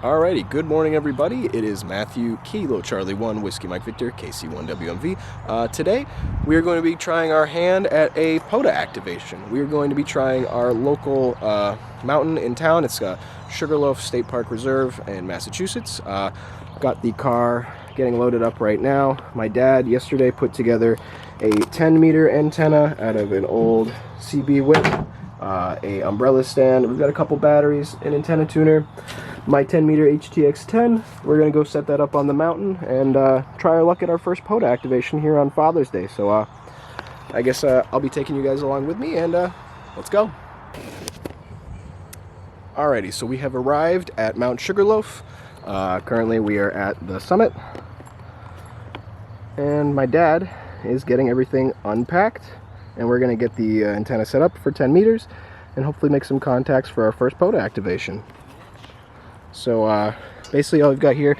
Alrighty, good morning everybody. It is Matthew, Kilo Charlie 1, Whiskey Mike Victor, KC1WMV. Today we are going to be trying our hand at a POTA activation. We are going to be trying our local mountain in town. It's Sugarloaf State Park Reserve in Massachusetts. Got the car getting loaded up right now. My dad yesterday put together a 10-meter antenna out of an old CB whip, a umbrella stand. We've got a couple batteries, an antenna tuner, my 10-meter HTX10. We're going to go set that up on the mountain and try our luck at our first POTA activation here on Father's Day. So I guess I'll be taking you guys along with me, and let's go. Alrighty, so we have arrived at Mount Sugarloaf. Currently we are at the summit, and my dad is getting everything unpacked, and we're going to get the antenna set up for 10 meters and hopefully make some contacts for our first POTA activation. So basically all we've got here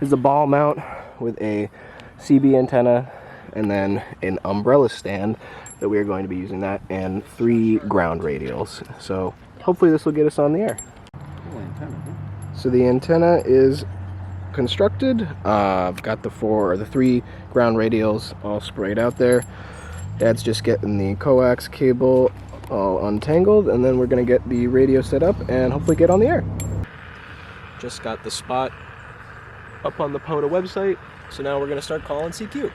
is a ball mount with a CB antenna and then an umbrella stand that we are going to be using that, and 3 ground radials. So hopefully this will get us on the air. Cool antenna, huh? So the antenna is constructed. I've got the 3 ground radials all sprayed out there. Dad's just getting the coax cable all untangled, and then we're going to get the radio set up and hopefully get on the air. Just got the spot up on the POTA website, so now we're going to start calling CQ.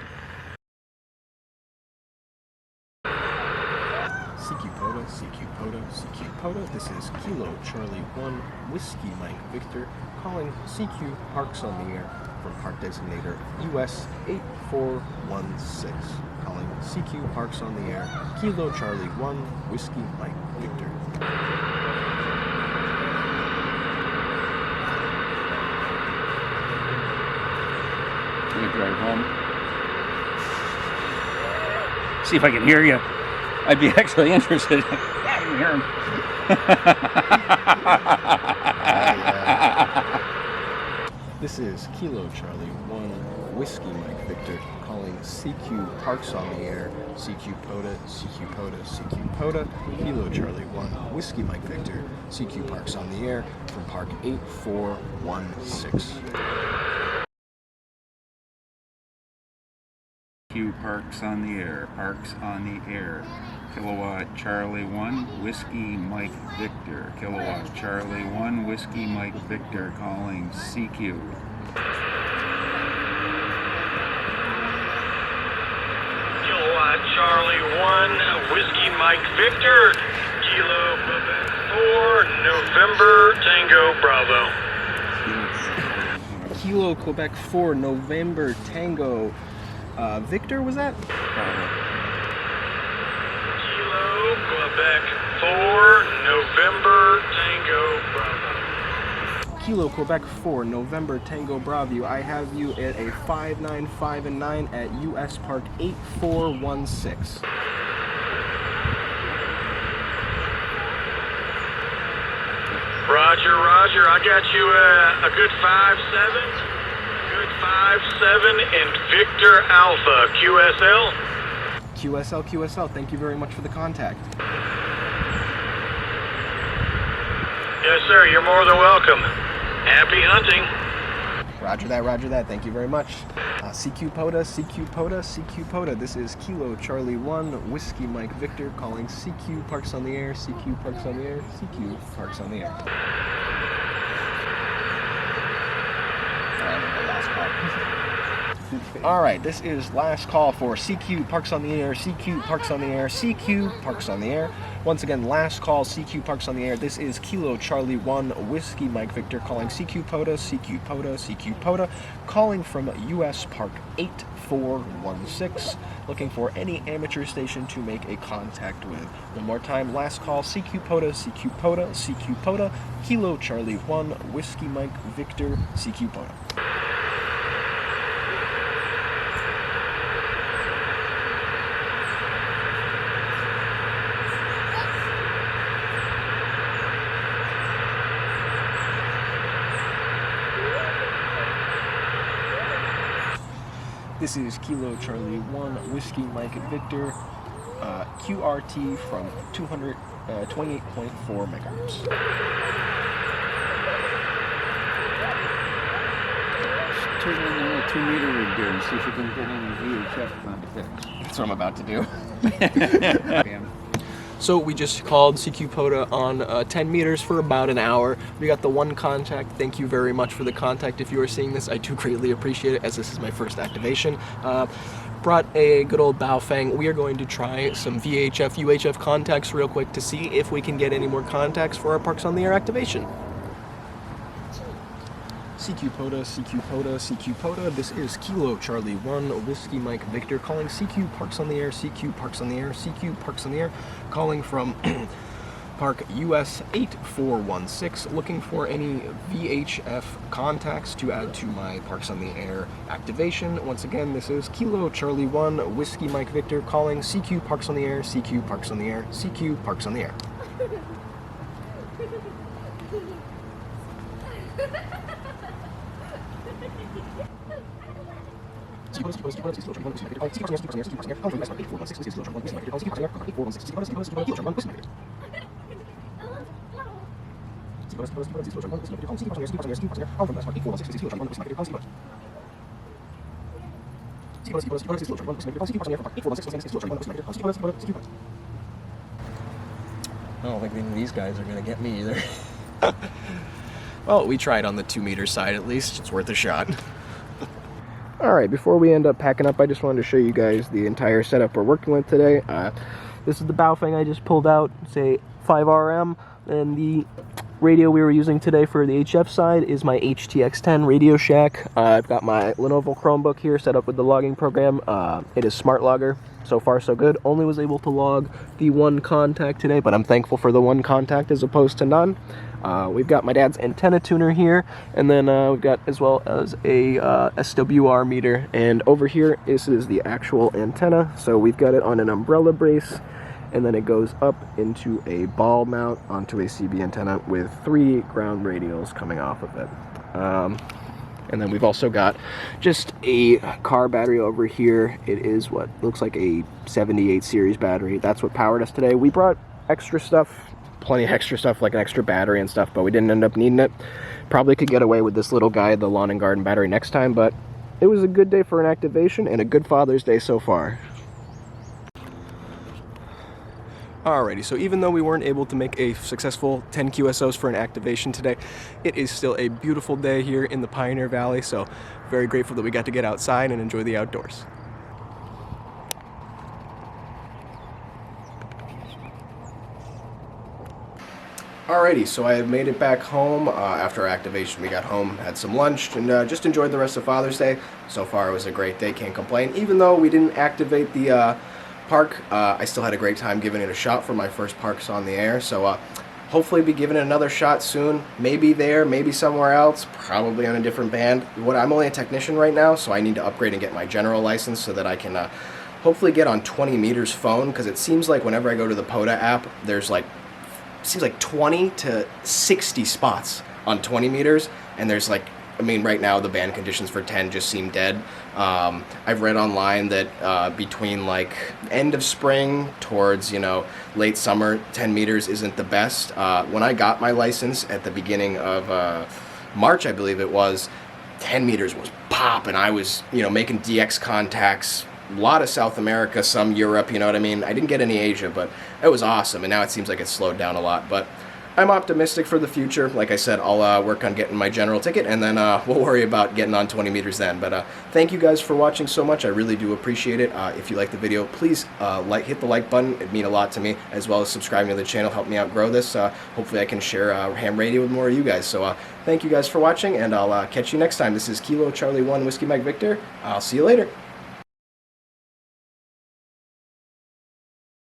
CQ POTA, CQ POTA, CQ POTA. This is Kilo Charlie 1, Whiskey Mike Victor, calling CQ Parks on the air from Park Designator US 8416. Calling CQ Parks on the air, Kilo Charlie 1, Whiskey Mike Victor. Gonna drive home. See if I can hear you. I'd be actually interested. I can hear him. This is Kilo Charlie 1, Whiskey Mike Victor, calling CQ Parks on the air, CQ POTA, CQ POTA, CQ POTA, Kilo Charlie 1, Whiskey Mike Victor, CQ Parks on the air from Park 8416. Q Parks on the air. Parks on the air. Kilowatt Charlie 1, Whiskey Mike Victor. Kilowatt Charlie 1, Whiskey Mike Victor, calling CQ. Kilowatt Charlie 1, Whiskey Mike Victor. Kilo Quebec 4, November Tango Bravo. Kilo Quebec 4, November Tango. Victor, was that? Kilo Quebec 4, November Tango Bravo. Kilo Quebec 4, November Tango Bravo. I have you at a 595 and 9 at US Park 8416. Roger, roger. I got you a good 5-7. Good 5-7 and Victor Alpha, QSL. QSL, QSL, thank you very much for the contact. Yes, sir, you're more than welcome. Happy hunting. Roger that, thank you very much. CQ POTA, CQ POTA, CQ POTA. This is Kilo Charlie 1, Whiskey Mike Victor, calling CQ Parks on the air, CQ Parks on the air, CQ Parks on the air. Alright, this is last call for CQ Parks on the air, CQ Parks on the air, CQ Parks on the air. Once again, last call, CQ Parks on the air. This is Kilo Charlie 1, Whiskey Mike Victor, calling CQ POTA, CQ POTA, CQ POTA, calling from US Park 8416, looking for any amateur station to make a contact with. One more time, last call, CQ POTA, CQ POTA, CQ POTA, Kilo Charlie 1, Whiskey Mike Victor, CQ POTA. This is Kilo Charlie 1, Whiskey Mike Victor, QRT from 228.4 megahertz. it in a little 2 meter rig there and see if you can get any VHF contacts. That's what I'm about to do. Bam. So we just called CQ POTA on 10 meters for about an hour. We got the one contact. Thank you very much for the contact. If you are seeing this, I do greatly appreciate it, as this is my first activation. Brought a good old Baofeng. We are going to try some VHF, UHF contacts real quick to see if we can get any more contacts for our Parks on the Air activation. CQ POTA, CQ POTA, CQ POTA. This is Kilo Charlie 1 Whiskey Mike Victor calling CQ Parks on the Air, CQ Parks on the Air, CQ Parks on the Air, calling from Park US 8416, looking for any VHF contacts to add to my Parks on the Air activation. Once again, this is Kilo Charlie 1 Whiskey Mike Victor calling CQ Parks on the Air, CQ Parks on the Air, CQ Parks on the Air. I don't think any of these guys are going to get me either. Well, we tried on the 2 meter side at least. It's worth a shot. Alright, before we end up packing up, I just wanted to show you guys the entire setup we're working with today. This is the Baofeng I just pulled out, say 5RM, and the radio we were using today for the HF side is my HTX10 Radio Shack. I've got my Lenovo Chromebook here set up with the logging program. It is Smart Logger. So far so good. Only was able to log the one contact today, but I'm thankful for the one contact as opposed to none. We've got my dad's antenna tuner here, and then we've got as well as a SWR meter, and over here this is the actual antenna. So we've got it on an umbrella brace, and then it goes up into a ball mount onto a CB antenna with 3 ground radials coming off of it. And then we've also got just a car battery over here. It is what looks like a 78 series battery. That's what powered us today. We brought extra stuff, plenty of extra stuff, like an extra battery and stuff, but we didn't end up needing it. Probably could get away with this little guy, the lawn and garden battery, next time, but it was a good day for an activation and a good Father's Day so far. Alrighty, so even though we weren't able to make a successful 10 QSOs for an activation today, it is still a beautiful day here in the Pioneer Valley, so very grateful that we got to get outside and enjoy the outdoors. Alrighty, so I had made it back home after our activation. We got home, had some lunch, and just enjoyed the rest of Father's Day. So far it was a great day, can't complain. Even though we didn't activate the park, I still had a great time giving it a shot for my first Parks on the Air. So hopefully be giving it another shot soon. Maybe there, maybe somewhere else, probably on a different band. I'm only a technician right now, so I need to upgrade and get my general license so that I can hopefully get on 20 meters phone, because it seems like whenever I go to the POTA app, there's like, seems like 20 to 60 spots on 20 meters, and there's like, I mean, right now the band conditions for 10 just seem dead. I've read online that between like end of spring towards, you know, late summer, 10 meters isn't the best. When I got my license at the beginning of March, I believe it was, 10 meters was popping. I was, you know, making DX contacts, a lot of South America, some Europe, you know what I mean? I didn't get any Asia, but it was awesome, and now it seems like it's slowed down a lot, but I'm optimistic for the future. Like I said, I'll work on getting my general ticket, and then we'll worry about getting on 20 meters then. But thank you guys for watching so much. I really do appreciate it. If you like the video, please hit the like button. It'd mean a lot to me, as well as subscribing to the channel. Help me out grow this. Hopefully I can share ham radio with more of you guys. So thank you guys for watching, and I'll catch you next time. This is Kilo Charlie 1 Whiskey Mike Victor. I'll see you later.